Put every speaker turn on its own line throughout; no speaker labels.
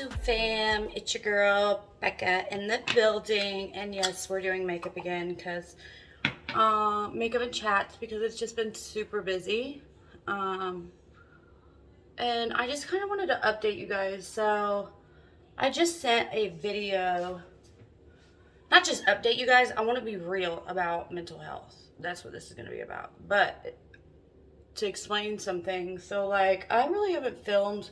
YouTube fam, it's your girl Becca in the building, and yes, we're doing makeup again because makeup and chats because it's just been super busy. Um, and I just kind of wanted to update you guys. So I just sent a video, not just update you guys. I want to be real about mental health. That's what this is going to be about. But to explain something, so like I really haven't filmed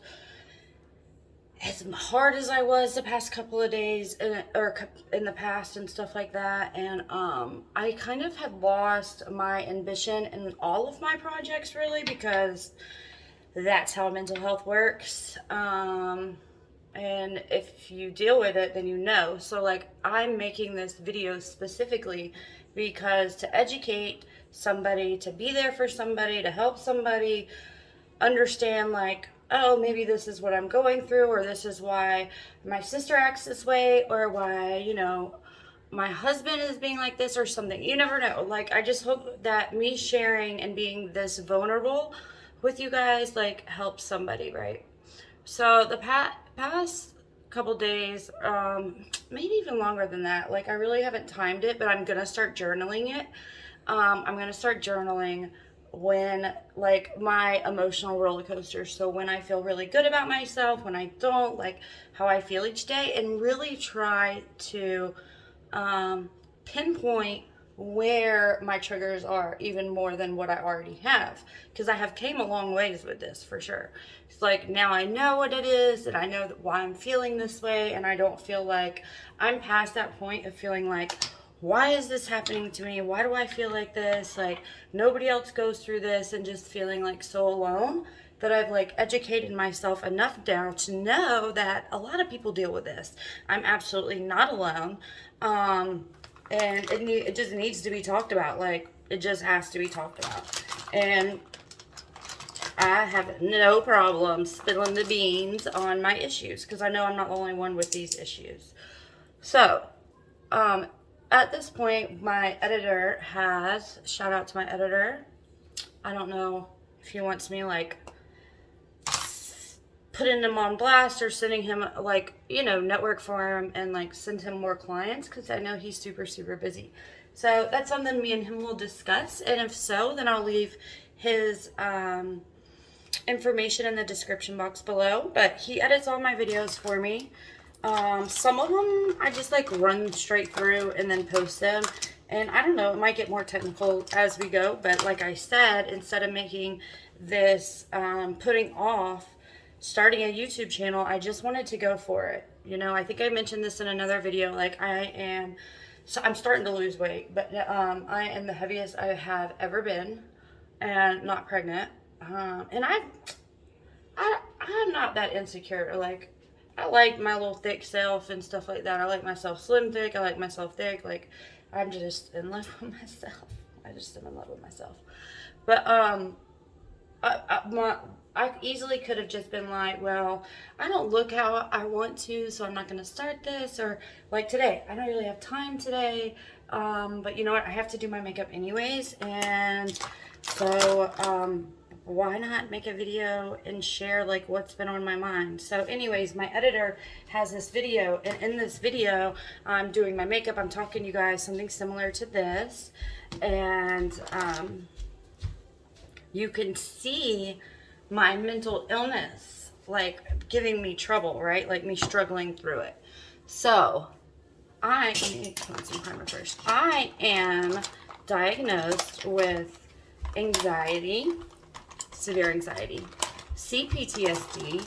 as hard as I was the past couple of days, or in the past and stuff like that. And I kind of had lost my ambition in all of my projects, really, because that's how mental health works. And if you deal with it, then you know. So like I'm making this video specifically because to educate somebody, to be there for somebody, to help somebody understand, like, oh, maybe this is what I'm going through, or this is why my sister acts this way, or why, my husband is being like this, or something. You never know. Like, I just hope that me sharing and being this vulnerable with you guys, like, helps somebody, right? So the past couple days, maybe even longer than that, like, I really haven't timed it, but I'm gonna start journaling it. I'm gonna start journaling when, like, my emotional roller coaster. So when I feel really good about myself, when I don't, like how I feel each day, and really try to pinpoint where my triggers are even more than what I already have, because I have came a long ways with this for sure. It's like now I know what it is, and I know why I'm feeling this way, and I don't feel like I'm past that point of feeling like, why is this happening to me? Why do I feel like this? Like nobody else goes through this, and just feeling like so alone, that I've like educated myself enough now to know that a lot of people deal with this. I'm absolutely not alone. And it just needs to be talked about. Like, it just has to be talked about. And I have no problem spilling the beans on my issues, because I know I'm not the only one with these issues. So, at this point, my editor has, shout out to my editor. I don't know if he wants me, like, putting him on blast or sending him, like, network for him and, like, send him more clients, because I know he's super, super busy. So that's something me and him will discuss. And if so, then I'll leave his information in the description box below. But he edits all my videos for me. Some of them I just like run straight through and then post them. And I don't know, it might get more technical as we go. But like I said, instead of making this, putting off starting a YouTube channel, I just wanted to go for it. I think I mentioned this in another video. Like, I'm starting to lose weight, but I am the heaviest I have ever been, and not pregnant. And I'm not that insecure. Like, I like my little thick self and stuff like that. I like myself slim thick. I like myself thick. Like, I'm just in love with myself. I just am in love with myself. But I easily could have just been like, well, I don't look how I want to, so I'm not going to start this. Or like today, I don't really have time today, but you know what? I have to do my makeup anyways, and so why not make a video and share like what's been on my mind? So anyways, my editor has this video, and in this video, I'm doing my makeup. I'm talking to you guys something similar to this, and you can see my mental illness, like, giving me trouble, right? Like, me struggling through it. So, let me put on some primer first. I am diagnosed with anxiety, severe anxiety, cPTSD,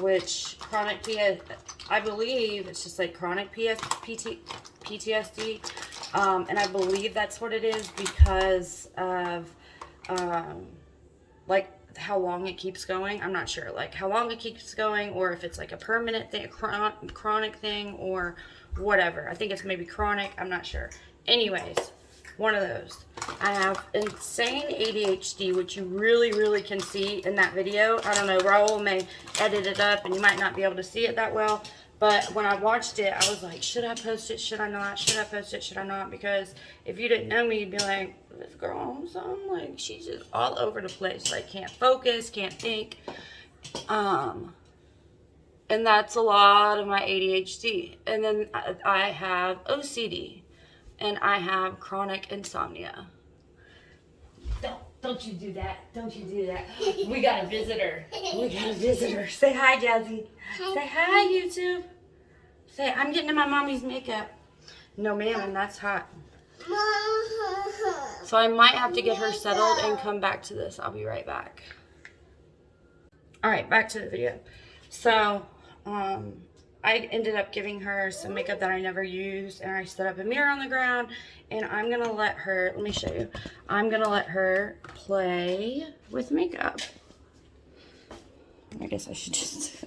which I believe it's just like chronic PTSD, and I believe that's what it is because of like how long it keeps going. I'm not sure, like how long it keeps going, or if it's like a permanent thing, chronic thing, or whatever. I think it's maybe chronic. I'm not sure. Anyways, one of those. I have insane ADHD, which you really, really can see in that video. I don't know, Raul may edit it up and you might not be able to see it that well. But when I watched it, I was like, should I post it? Should I not? Should I post it? Should I not? Because if you didn't know me, you'd be like, this girl on something. Like, she's just all over the place. Like, can't focus, can't think. And that's a lot of my ADHD. And then I have OCD. And I have chronic insomnia. Don't you do that. Don't you do that. We got a visitor. We got a visitor. Say hi, Jazzy. Hi. Say hi, YouTube. Say, I'm getting in my mommy's makeup. No, ma'am, and that's hot. So I might have to get her settled and come back to this. I'll be right back. All right, back to the video. So, I ended up giving her some makeup that I never used, and I set up a mirror on the ground, and I'm going to let her, let me show you, I'm going to let her play with makeup. I guess I should just...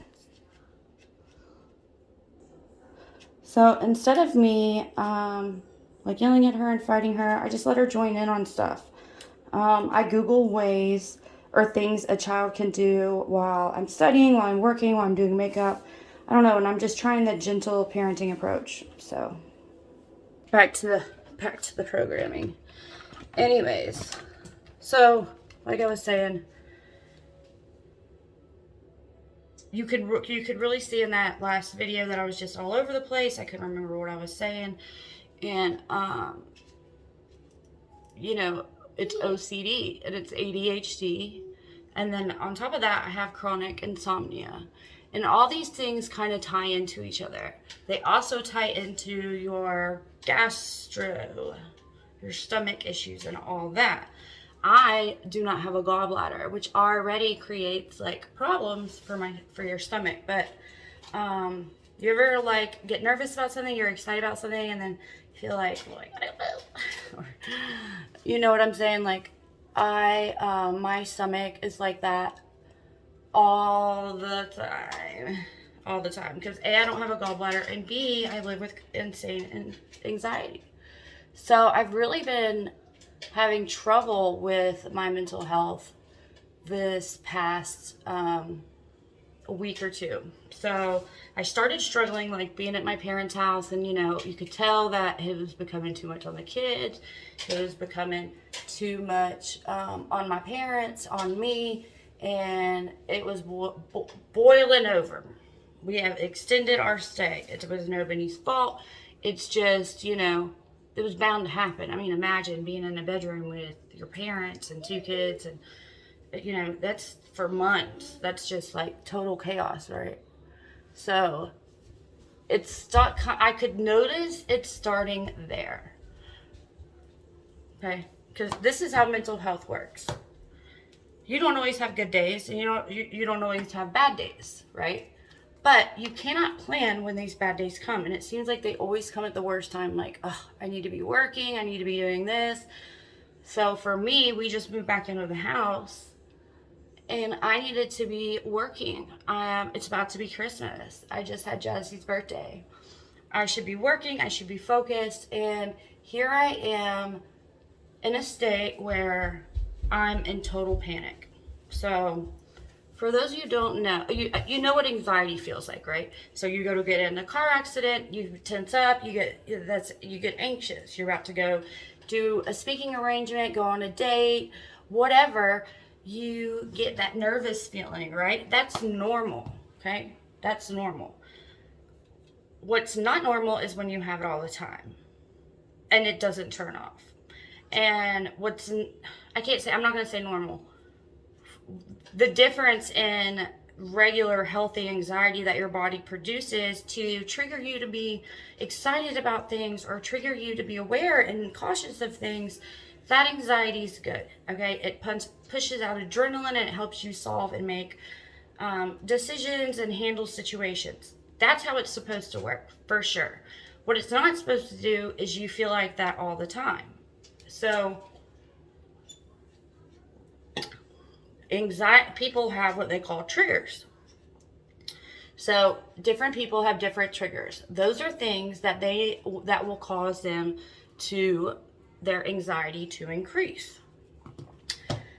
So instead of me, like yelling at her and fighting her, I just let her join in on stuff. I Google ways or things a child can do while I'm studying, while I'm working, while I'm doing makeup. I don't know, and I'm just trying the gentle parenting approach. So back to the programming. Anyways, so like I was saying, you could really see in that last video that I was just all over the place. I couldn't remember what I was saying, and you know, it's OCD and it's ADHD, and then on top of that I have chronic insomnia. And all these things kind of tie into each other. They also tie into your your stomach issues and all that. I do not have a gallbladder, which already creates like problems for your stomach. But you ever like get nervous about something, you're excited about something, and then you feel like I don't know. Or, you know what I'm saying? Like my stomach is like that all the time, because A, I don't have a gallbladder, and B, I live with insane anxiety. So I've really been having trouble with my mental health this past week or two. So I started struggling, like being at my parents' house, and you know, you could tell that it was becoming too much on the kids, it was becoming too much on my parents, on me, and it was boiling over. We have extended our stay. It was nobody's fault. It's just, you know, it was bound to happen. I mean, imagine being in a bedroom with your parents and two kids, and, you know, that's for months. That's just like total chaos, right? So I could notice it starting there. Okay? Because this is how mental health works. You don't always have good days, and you don't always have bad days, right? But you cannot plan when these bad days come, and it seems like they always come at the worst time. Like, oh, I need to be working, I need to be doing this. So for me, we just moved back into the house, and I needed to be working. It's about to be Christmas. I just had Jesse's birthday. I should be working, I should be focused, and here I am in a state where I'm in total panic. So for those of you who don't know, you know what anxiety feels like, right? So you go to get in a car accident, you tense up, you get anxious. You're about to go do a speaking arrangement, go on a date, whatever. You get that nervous feeling, right? That's normal, okay? That's normal. What's not normal is when you have it all the time and it doesn't turn off. And I'm not going to say normal. The difference in regular healthy anxiety that your body produces to trigger you to be excited about things or trigger you to be aware and cautious of things, that anxiety is good, okay? It pushes out adrenaline, and it helps you solve and make decisions and handle situations. That's how it's supposed to work, for sure. What it's not supposed to do is you feel like that all the time. So people have what they call triggers. So different people have different triggers. Those are things that will cause their anxiety to increase.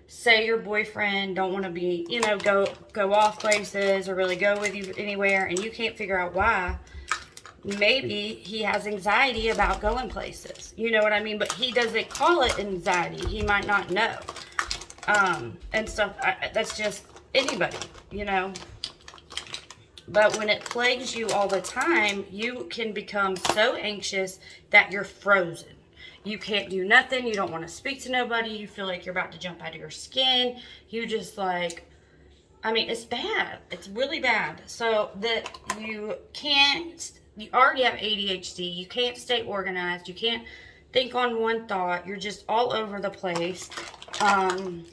Say your boyfriend don't want to be, go off places or really go with you anywhere, and you can't figure out why. Maybe he has anxiety about going places. You know what I mean? But he doesn't call it anxiety. He might not know. And stuff. That's just anybody, But when it plagues you all the time, you can become so anxious that you're frozen. You can't do nothing. You don't want to speak to nobody. You feel like you're about to jump out of your skin. You just like, I mean, it's bad. It's really bad. So that you already have ADHD. You can't stay organized. You can't think on one thought. You're just all over the place. Kind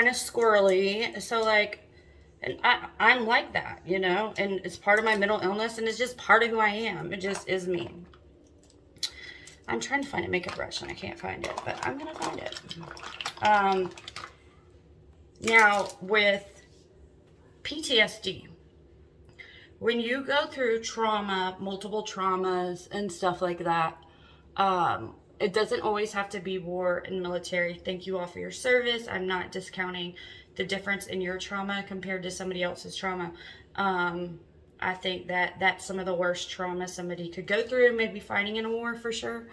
of squirrely. So like, and I'm like that, you know, and it's part of my mental illness, and it's just part of who I am. It just is me. I'm trying to find a makeup brush, and I can't find it, but I'm going to find it. Now, with PTSD, when you go through trauma, multiple traumas, and stuff like that, it doesn't always have to be war and military. Thank you all for your service. I'm not discounting the difference in your trauma compared to somebody else's trauma. I think that that's some of the worst trauma somebody could go through, maybe fighting in a war for sure.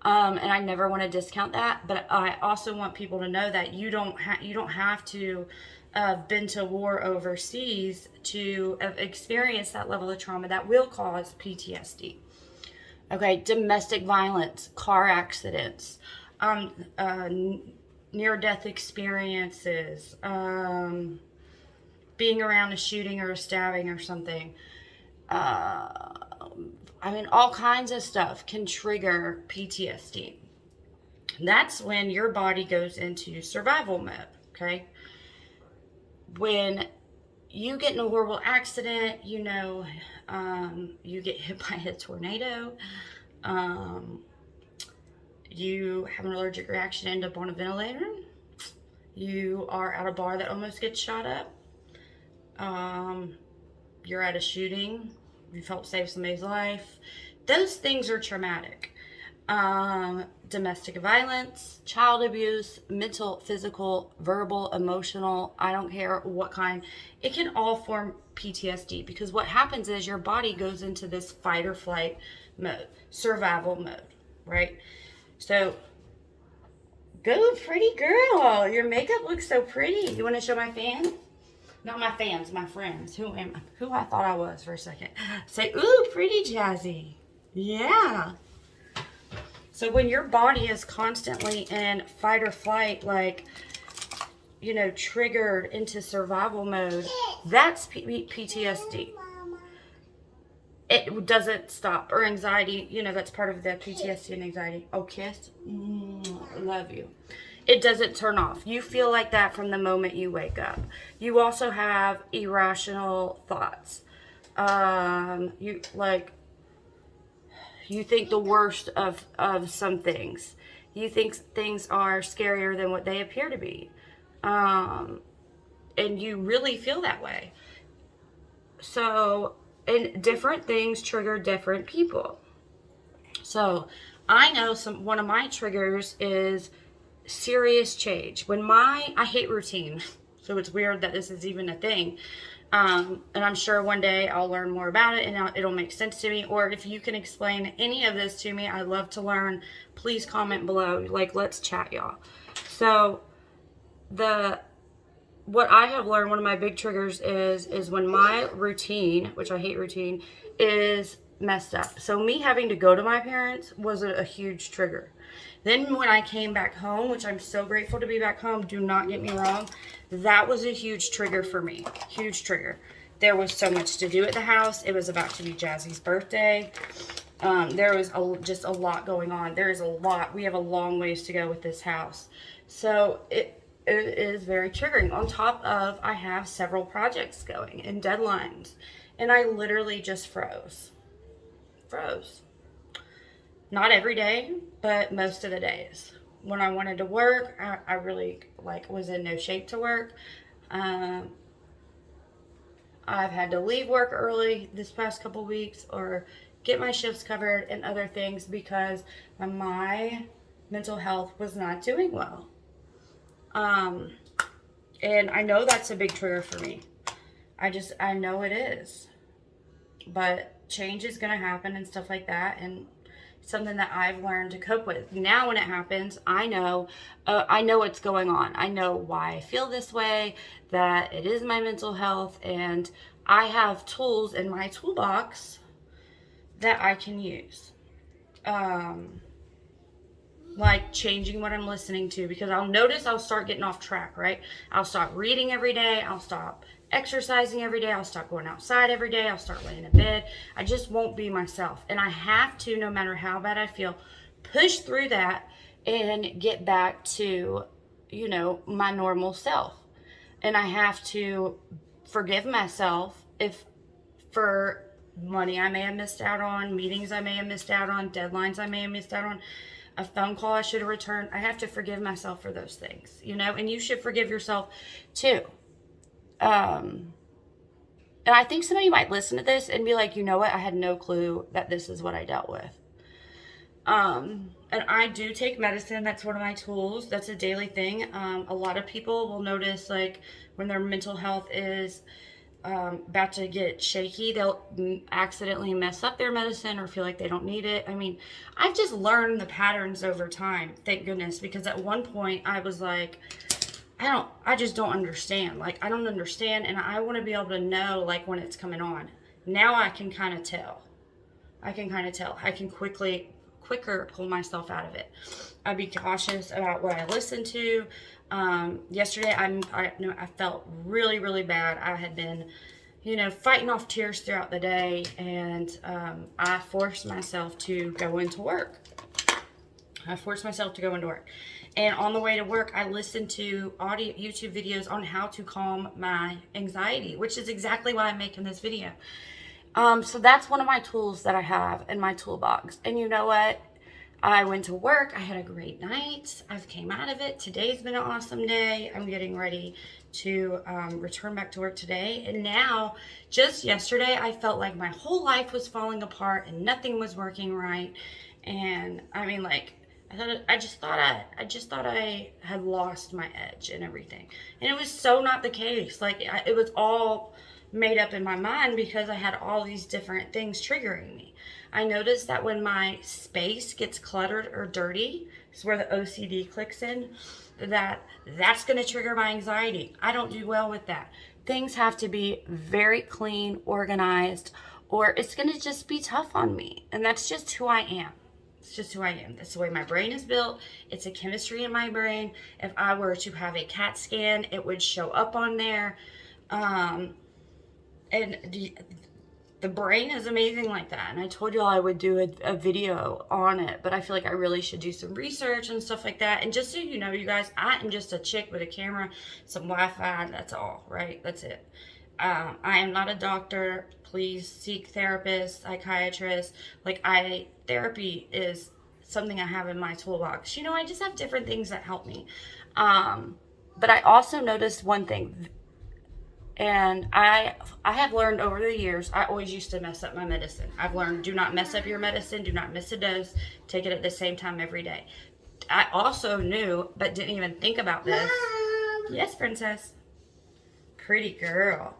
And I never want to discount that, but I also want people to know that you don't have to have been to war overseas to have experienced that level of trauma that will cause PTSD. Okay, domestic violence, car accidents, near-death experiences, being around a shooting or a stabbing or something. I mean, all kinds of stuff can trigger PTSD. That's when your body goes into survival mode, okay? When you get in a horrible accident, you know, you get hit by a tornado, you have an allergic reaction, end up on a ventilator, you are at a bar that almost gets shot up, you're at a shooting, you've helped save somebody's life. Those things are traumatic. Domestic violence, child abuse, mental, physical, verbal, emotional, I don't care what kind. It can all form PTSD because what happens is your body goes into this fight or flight mode, survival mode, right? So, go pretty girl. Your makeup looks so pretty. You want to show my fans? Not my fans, my friends. Who I thought I was for a second. Say, ooh, pretty Jazzy. Yeah. So when your body is constantly in fight or flight, like, you know, triggered into survival mode, that's PTSD. It doesn't stop. Or anxiety, you know, that's part of the PTSD and anxiety. Oh, kiss? Love you. It doesn't turn off. You feel like that from the moment you wake up. You also have irrational thoughts. You think the worst of some things. You think things are scarier than what they appear to be. And you really feel that way. So, and different things trigger different people. So, I know one of my triggers is serious change. I hate routine. So it's weird that this is even a thing. And I'm sure one day I'll learn more about it and it'll make sense to me. Or if you can explain any of this to me, I'd love to learn. Please comment below. Like, let's chat, y'all. So what I have learned, one of my big triggers is when my routine, which I hate routine, is messed up. So me having to go to my parents was a huge trigger. Then when I came back home, which I'm so grateful to be back home, do not get me wrong, that was a huge trigger for me. Huge trigger. There was so much to do at the house. It was about to be Jazzy's birthday. There was just a lot going on. There is a lot. We have a long ways to go with this house. So it is very triggering. On top of, I have several projects going and deadlines. And I literally just froze. Not every day, but most of the days. When I wanted to work, I really was in no shape to work. I've had to leave work early this past couple weeks or get my shifts covered and other things because my mental health was not doing well. And I know that's a big trigger for me. I know it is. But change is going to happen and stuff like that. And something that I've learned to cope with. Now when it happens, I know what's going on. I know why I feel this way, that it is my mental health, and I have tools in my toolbox that I can use. Like changing what I'm listening to, because I'll notice I'll start getting off track, right? I'll stop reading every day. I'll stop exercising every day. I'll stop going outside every day. I'll start laying in bed. I just won't be myself. And I have to, no matter how bad I feel, push through that and get back to, my normal self. And I have to forgive myself if for money I may have missed out on, meetings I may have missed out on, deadlines I may have missed out on, a phone call I should have returned. I have to forgive myself for those things, and you should forgive yourself too. And I think somebody might listen to this and be like, you know what? I had no clue that this is what I dealt with. And I do take medicine. That's one of my tools. That's a daily thing. A lot of people will notice, like, when their mental health is about to get shaky, they'll accidentally mess up their medicine or feel like they don't need it. I mean, I've just learned the patterns over time, thank goodness, because at one point I was like, I just don't understand. Like, I don't understand, and I want to be able to know, like, when it's coming on. Now I can kind of tell. I can quicker pull myself out of it. I'd be cautious about what I listen to. Yesterday, I felt really, really bad. I had been, fighting off tears throughout the day, and I forced myself to go into work. And on the way to work, I listened to YouTube videos on how to calm my anxiety, which is exactly why I'm making this video. So that's one of my tools that I have in my toolbox. And you know what? I went to work. I had a great night. I've came out of it. Today's been an awesome day. I'm getting ready to return back to work today. And now, just yesterday, I felt like my whole life was falling apart and nothing was working right. And I mean, like, I just thought I had lost my edge and everything. And it was so not the case. Like, it was all made up in my mind because I had all these different things triggering me. I noticed that when my space gets cluttered or dirty, is where the OCD clicks in, that's going to trigger my anxiety. I don't do well with that. Things have to be very clean, organized, or it's going to just be tough on me. And that's just who I am. It's just who I am. That's the way my brain is built. It's a chemistry in my brain. If I were to have a CAT scan, it would show up on there. And the brain is amazing like that. And I told you all I would do a video on it, but I feel like I really should do some research and stuff like that. And just so you know, you guys, I am just a chick with a camera, some Wi-Fi, that's all, right? That's it. I am not a doctor. Please seek therapists, psychiatrists. Therapy is something I have in my toolbox. I just have different things that help me. But I also noticed one thing. And I have learned over the years, I always used to mess up my medicine. I've learned, do not mess up your medicine. Do not miss a dose. Take it at the same time every day. I also knew, but didn't even think about this. Mom. Yes, princess. Pretty girl.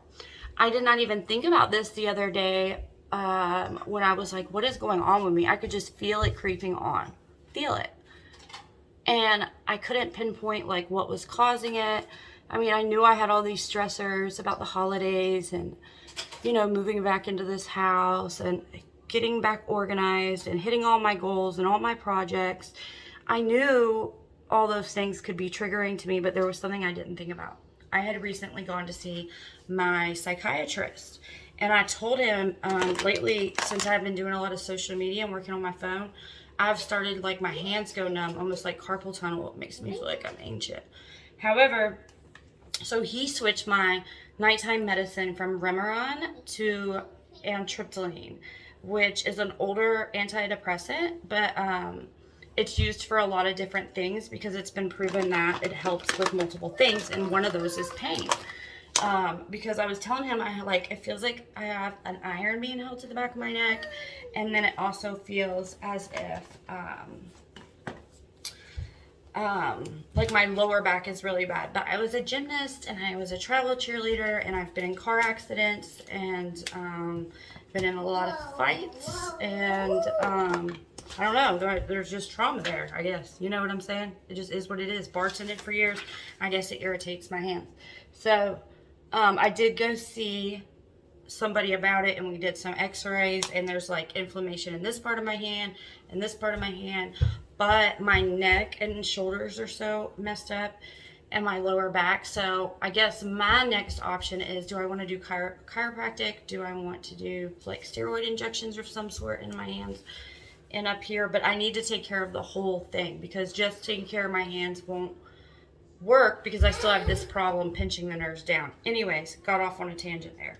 I did not even think about this the other day when I was like, what is going on with me? I could just feel it creeping on. Feel it. And I couldn't pinpoint, like, what was causing it. I mean, I knew I had all these stressors about the holidays and, moving back into this house and getting back organized and hitting all my goals and all my projects. I knew all those things could be triggering to me, but there was something I didn't think about. I had recently gone to see my psychiatrist, and I told him lately, since I've been doing a lot of social media and working on my phone, I've started, like, my hands go numb, almost like carpal tunnel. It makes me feel like I'm ancient. However, so he switched my nighttime medicine from Remeron to amitriptyline, which is an older antidepressant, but it's used for a lot of different things because it's been proven that it helps with multiple things, and one of those is pain. Because I was telling him, it feels like I have an iron being held to the back of my neck, and then it also feels as if like my lower back is really bad. But I was a gymnast and I was a travel cheerleader, and I've been in car accidents and been in a lot of fights, and I don't know, there's just trauma there, I guess. You know what I'm saying? It just is what it is. Bartended for years. I guess it irritates my hands. So I did go see somebody about it, and we did some x-rays, and there's like inflammation in this part of my hand and this part of my hand, but my neck and shoulders are so messed up, and my lower back. So I guess my next option is, do I want to do chiropractic? Do I want to do like steroid injections of some sort in my hands and up here? But I need to take care of the whole thing, because just taking care of my hands won't work, because I still have this problem pinching the nerves down. Anyways, got off on a tangent there.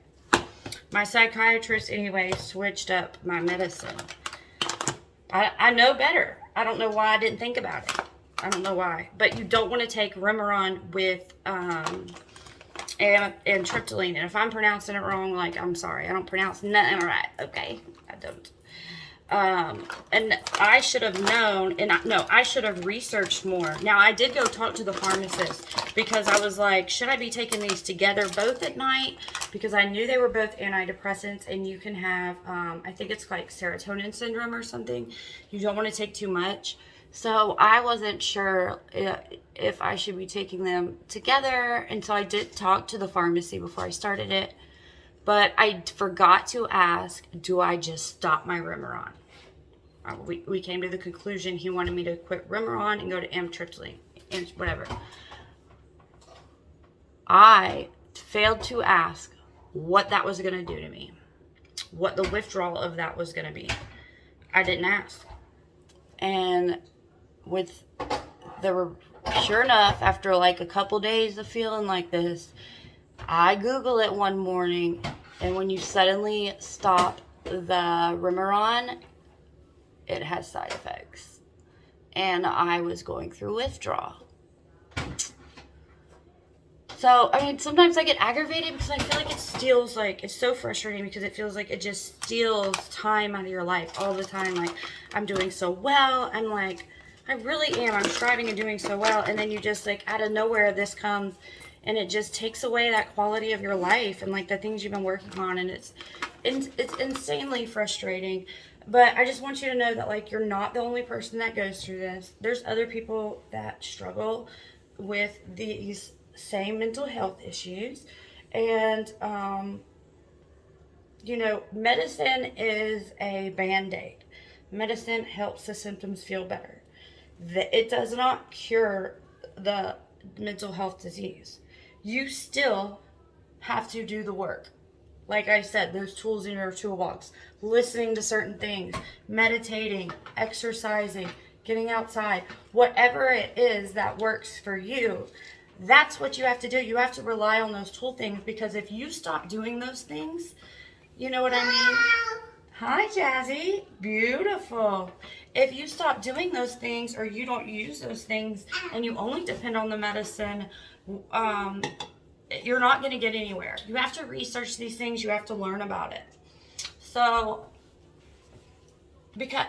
My psychiatrist, anyway, switched up my medicine. I know better. I don't know why I didn't think about it. I don't know why. But you don't want to take Remeron with and tryptylene. And if I'm pronouncing it wrong, like, I'm sorry. I don't pronounce nothing right. Okay? I don't. And I should have known, and I should have researched more. Now, I did go talk to the pharmacist, because I was like, should I be taking these together both at night? Because I knew they were both antidepressants, and you can have, I think it's like serotonin syndrome or something. You don't want to take too much. So I wasn't sure if I should be taking them together. And so I did talk to the pharmacy before I started it. But I forgot to ask, do I just stop my Remeron? We came to the conclusion he wanted me to quit Remeron and go to amitriptyline and whatever. I failed to ask what that was going to do to me, what the withdrawal of that was going to be. I didn't ask. And sure enough, after like a couple days of feeling like this, I Googled it one morning, and when you suddenly stop the Remeron, it has side effects. And I was going through withdrawal. So, I mean, sometimes I get aggravated because I feel like it steals, like, it's so frustrating, because it feels like it just steals time out of your life all the time. Like, I'm doing so well. I'm like, I really am. I'm striving and doing so well. And then you just, like, out of nowhere, this comes, and it just takes away that quality of your life and, like, the things you've been working on. And it's insanely frustrating. But I just want you to know that, like, you're not the only person that goes through this. There's other people that struggle with these same mental health issues. And, you know, medicine is a Band-Aid. Medicine helps the symptoms feel better. It does not cure the mental health disease. You still have to do the work. Like I said, there's tools in your toolbox. Listening to certain things, meditating, exercising, getting outside, whatever it is that works for you, that's what you have to do. You have to rely on those tool things, because if you stop doing those things, you know what I mean? Hi, Jazzy. Beautiful. If you stop doing those things, or you don't use those things, and you only depend on the medicine, you're not going to get anywhere. You have to research these things. You have to learn about it. So, because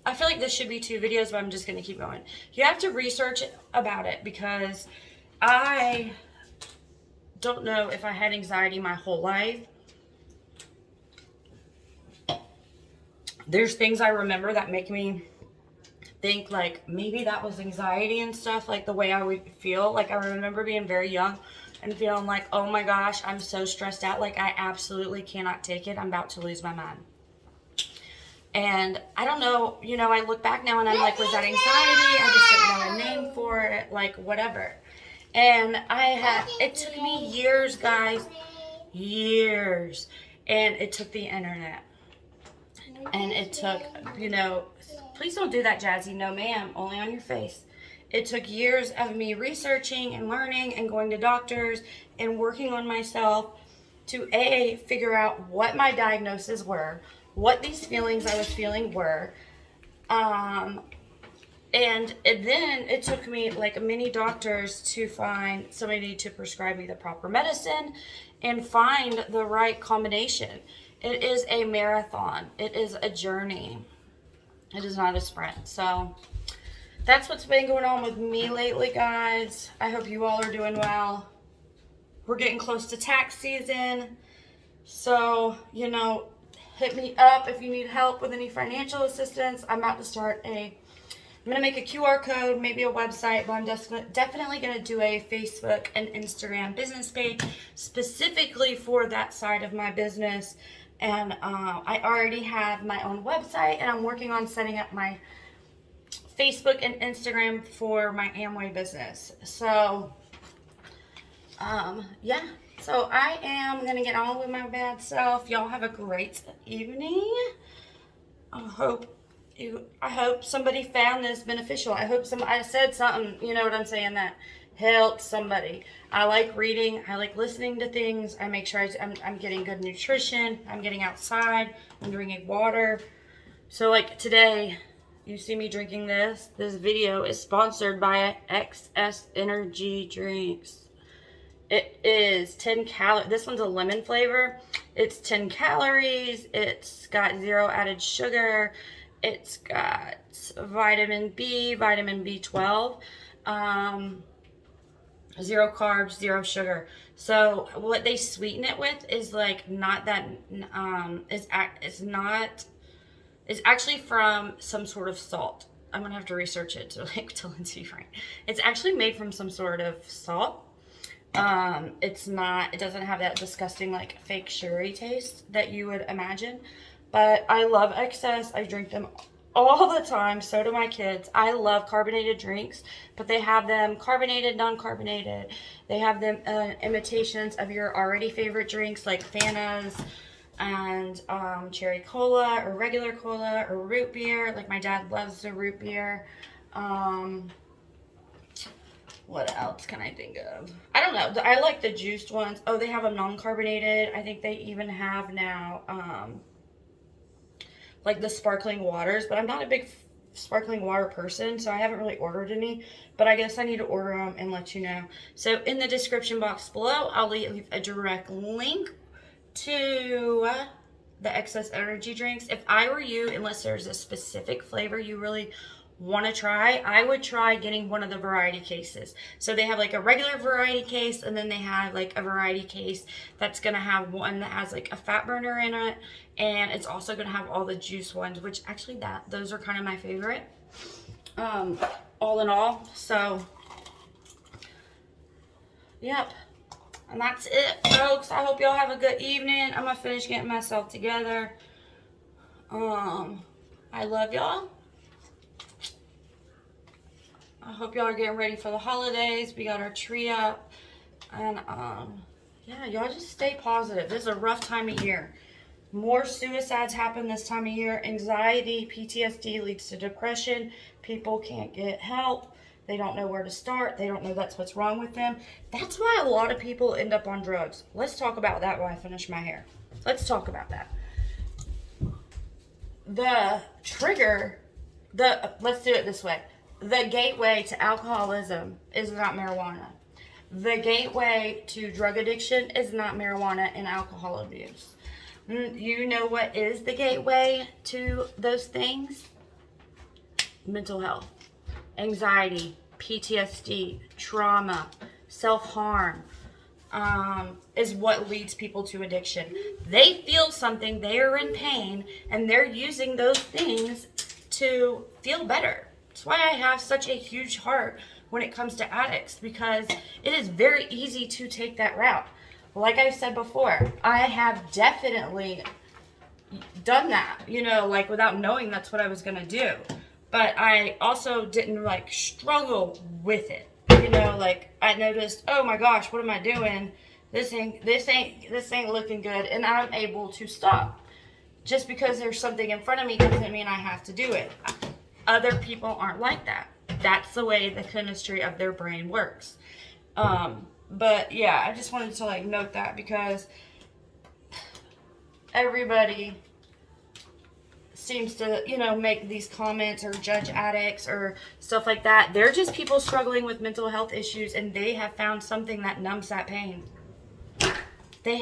I feel like this should be 2 videos, but I'm just going to keep going. You have to research about it, because I don't know if I had anxiety my whole life. There's things I remember that make me think, like, maybe that was anxiety and stuff, like the way I would feel. Like, I remember being very young and feeling like, oh my gosh, I'm so stressed out. Like, I absolutely cannot take it. I'm about to lose my mind. And I don't know, you know, I look back now and I'm like, was that anxiety? I just didn't know a name for it, like, whatever. And it took me years, guys, years. And it took the internet. And it took, you know, please don't do that, Jazzy. No, ma'am, only on your face. It took years of me researching and learning and going to doctors and working on myself to figure out what my diagnoses were, what these feelings I was feeling were. And then it took me like many doctors to find somebody to prescribe me the proper medicine and find the right combination. It is a marathon. It is a journey. It is not a sprint. So that's what's been going on with me lately, guys. I hope you all are doing well. We're getting close to tax season. So, you know, hit me up if you need help with any financial assistance. I'm about to start a I'm going to make a QR code, maybe a website, but I'm definitely going to do a Facebook and Instagram business page specifically for that side of my business. And I already have my own website, and I'm working on setting up my Facebook and Instagram for my Amway business. So, yeah. So I am going to get on with my bad self. Y'all have a great evening. I hope somebody found this beneficial. I hope I said something, you know what I'm saying, that helped somebody. I like reading. I like listening to things. I make sure I'm getting good nutrition. I'm getting outside. I'm drinking water. So like today, you see me drinking this. This video is sponsored by XS Energy Drinks. It is 10 calories. This one's a lemon flavor. It's 10 calories. It's got 0 added sugar. It's got vitamin B, vitamin B12, 0 carbs, 0 sugar. So what they sweeten it with is like not that, it's actually from some sort of salt. I'm going to have to research it to like tell Lindsay right. It's actually made from some sort of salt. It doesn't have that disgusting like fake sugary taste that you would imagine, but I love XS. I drink them all the time. So do my kids. I love carbonated drinks, but they have them carbonated, non-carbonated. They have them imitations of your already favorite drinks like Fana's and cherry cola or regular cola or root beer. Like my dad loves the root beer. What else can I think of? I don't know. I like the juiced ones. Oh, they have them non-carbonated. I think they even have now, like the sparkling waters. But I'm not a big sparkling water person, so I haven't really ordered any. But I guess I need to order them and let you know. So in the description box below, I'll leave a direct link to the XS Energy Drinks. If I were you, unless there's a specific flavor you really want to try, I would try getting one of the variety cases. So they have like a regular variety case, and then they have like a variety case that's going to have one that has like a fat burner in it, and it's also going to have all the juice ones, which actually those are kind of my favorite, all in all. So yep, and that's it, folks. I hope y'all have a good evening. I'm gonna finish getting myself together. I love y'all. I hope y'all are getting ready for the holidays. We got our tree up. And, yeah, y'all just stay positive. This is a rough time of year. More suicides happen this time of year. Anxiety, PTSD leads to depression. People can't get help. They don't know where to start. They don't know that's what's wrong with them. That's why a lot of people end up on drugs. Let's talk about that while I finish my hair. Let's talk about that. Let's do it this way. The gateway to alcoholism is not marijuana. The gateway to drug addiction is not marijuana and alcohol abuse. You know what is the gateway to those things? Mental health, anxiety, PTSD, trauma, self-harm, is what leads people to addiction. They feel something, they are in pain, and they're using those things to feel better. That's why I have such a huge heart when it comes to addicts, because it is very easy to take that route. Like I said before, I have definitely done that, like without knowing that's what I was going to do. But I also didn't like struggle with it. Like I noticed, oh my gosh, what am I doing? This ain't looking good, and I'm able to stop. Just because there's something in front of me doesn't mean I have to do it. Other people aren't like that. That's the way the chemistry of their brain works. But yeah, I just wanted to like note that, because everybody seems to, make these comments or judge addicts or stuff like that. They're just people struggling with mental health issues, and they have found something that numbs that pain. They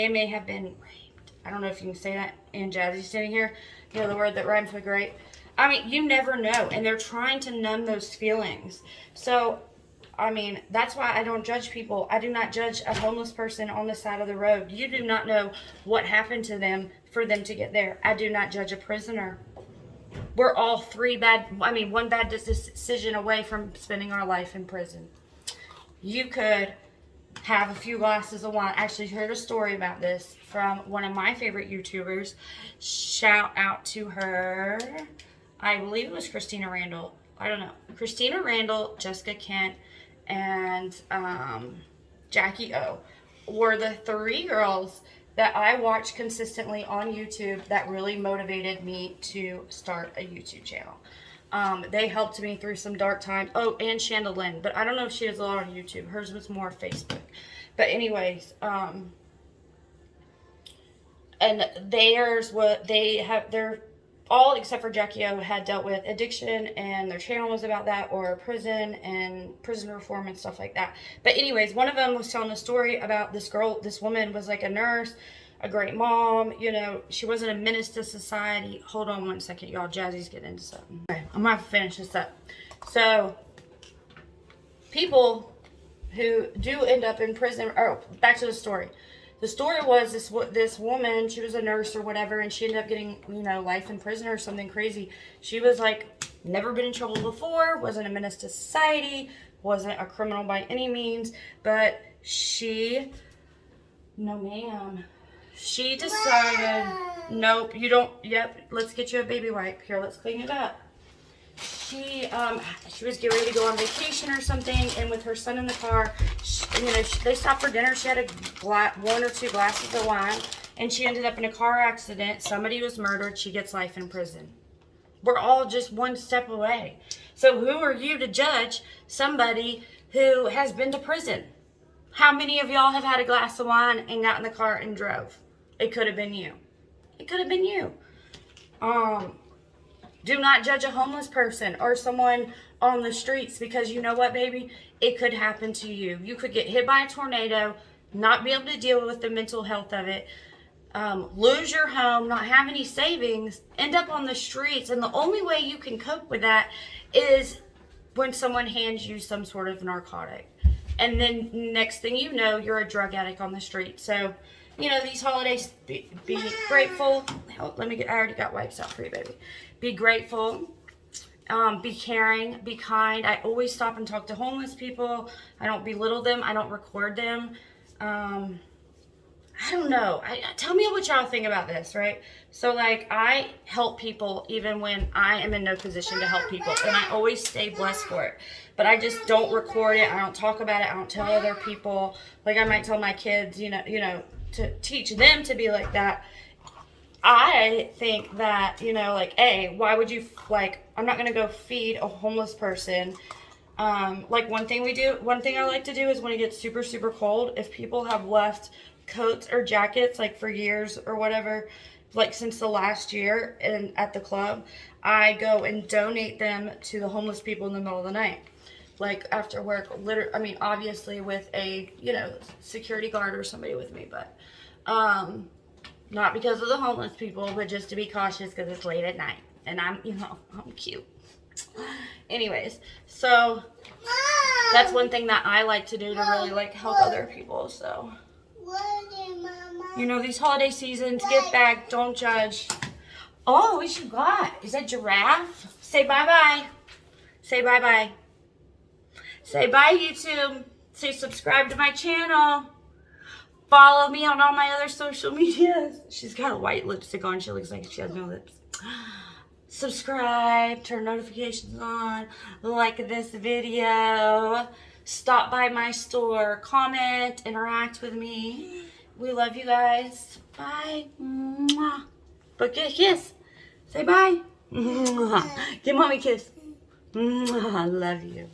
may have been raped. I don't know if you can say that. And Jazzy's sitting here, the word that rhymes with rape. I mean, you never know, and they're trying to numb those feelings. So, I mean, that's why I don't judge people. I do not judge a homeless person on the side of the road. You do not know what happened to them for them to get there. I do not judge a prisoner. we're all one bad decision away from spending our life in prison. You could have a few glasses of wine. Actually, heard a story about this from one of my favorite YouTubers. Shout out to her. I believe it was Christina Randall. I don't know. Christina Randall, Jessica Kent, and Jackie O were the 3 girls that I watched consistently on YouTube that really motivated me to start a YouTube channel. They helped me through some dark times. Oh, and Chandelier, but I don't know if she does a lot on YouTube. Hers was more Facebook. But anyways, and theirs, what they have, they're all except for Jackie O had dealt with addiction, and their channel was about that, or prison and prison reform and stuff like that. But anyways, one of them was telling a story about this girl. This woman was like a nurse, a great mom. You know, she wasn't a menace to society. Hold on one second, y'all. Jazzy's getting into something. Okay, I'm gonna have to finish this up. So, people who do end up in prison. Oh, back to the story. The story was this woman, she was a nurse or whatever, and she ended up getting, you know, life in prison or something crazy. She was like, never been in trouble before, wasn't a menace to society, wasn't a criminal by any means, but no ma'am, she decided, nope, you don't, yep, let's get you a baby wipe. Here, let's clean it up. She was getting ready to go on vacation or something, and with her son in the car, they stopped for dinner. She had 1 or 2 glasses of wine, and she ended up in a car accident. Somebody was murdered. She gets life in prison. We're all just one step away. So who are you to judge somebody who has been to prison? How many of y'all have had a glass of wine and got in the car and drove? It could have been you. It could have been you. Do not judge a homeless person or someone on the streets, because you know what, baby? It could happen to you. You could get hit by a tornado, not be able to deal with the mental health of it, lose your home, not have any savings, end up on the streets. And the only way you can cope with that is when someone hands you some sort of narcotic. And then next thing you know, you're a drug addict on the street. So, you know, these holidays, be grateful. I already got wipes out for you, baby. Be grateful, be caring, be kind. I always stop and talk to homeless people. I don't belittle them. I don't record them. I don't know. Tell me what y'all think about this, right? So, like, I help people even when I am in no position to help people, and I always stay blessed for it. But I just don't record it. I don't talk about it. I don't tell other people. Like, I might tell my kids, you know, to teach them to be like that. I think that, you know, like, why would you, like, I'm not going to go feed a homeless person. Like, one thing I like to do is when it gets super, super cold, if people have left coats or jackets, like, for years or whatever, like, since the last year and at the club, I go and donate them to the homeless people in the middle of the night. Like, after work, obviously with a, you know, security guard or somebody with me, but, not because of the homeless people, but just to be cautious because it's late at night. And I'm cute. Anyways, so that's one thing that I like to do to really, like, help other people. So, you know, these holiday seasons, give back, don't judge. Oh, what you got? Is that giraffe? Say bye-bye. Say bye-bye. Say bye, YouTube. Say subscribe to my channel. Follow me on all my other social medias. She's got a white lipstick on. She looks like she has no lips. Subscribe. Turn notifications on. Like this video. Stop by my store. Comment. Interact with me. We love you guys. Bye. Mwah. But get a kiss. Say bye. Give mommy a kiss. Mwah. Love you.